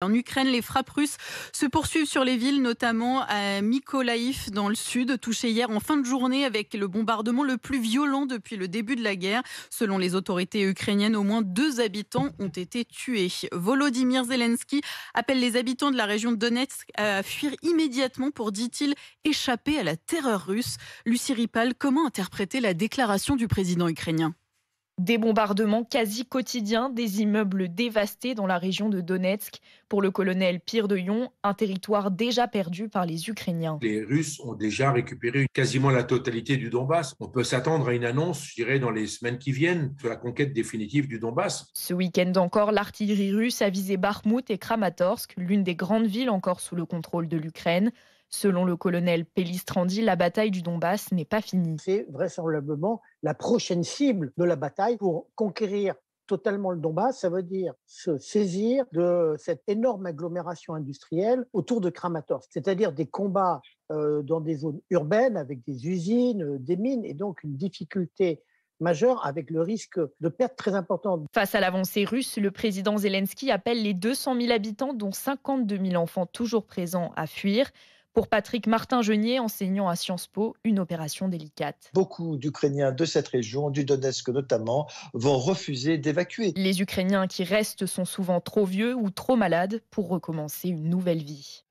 En Ukraine, les frappes russes se poursuivent sur les villes, notamment à Mykolaïv dans le sud, touché hier en fin de journée avec le bombardement le plus violent depuis le début de la guerre. Selon les autorités ukrainiennes, au moins 2 habitants ont été tués. Volodymyr Zelensky appelle les habitants de la région de Donetsk à fuir immédiatement pour, dit-il, échapper à la terreur russe. Lucie Ripal, comment interpréter la déclaration du président ukrainien ? Des bombardements quasi quotidiens, des immeubles dévastés dans la région de Donetsk. Pour le colonel Pierre de Yon, un territoire déjà perdu par les Ukrainiens. Les Russes ont déjà récupéré quasiment la totalité du Donbass. On peut s'attendre à une annonce, je dirais, dans les semaines qui viennent, sur la conquête définitive du Donbass. Ce week-end encore, l'artillerie russe a visé Bakhmout et Kramatorsk, l'une des grandes villes encore sous le contrôle de l'Ukraine. Selon le colonel Pelistrandi, la bataille du Donbass n'est pas finie. C'est vraisemblablement la prochaine cible de la bataille pour conquérir totalement le Donbass. Ça veut dire se saisir de cette énorme agglomération industrielle autour de Kramatorsk, c'est-à-dire des combats dans des zones urbaines avec des usines, des mines, et donc une difficulté majeure avec le risque de perte très importante. Face à l'avancée russe, le président Zelensky appelle les 200 000 habitants, dont 52 000 enfants toujours présents, à fuir. Pour Patrick Martin-Genier, enseignant à Sciences Po, une opération délicate. Beaucoup d'Ukrainiens de cette région, du Donetsk notamment, vont refuser d'évacuer. Les Ukrainiens qui restent sont souvent trop vieux ou trop malades pour recommencer une nouvelle vie.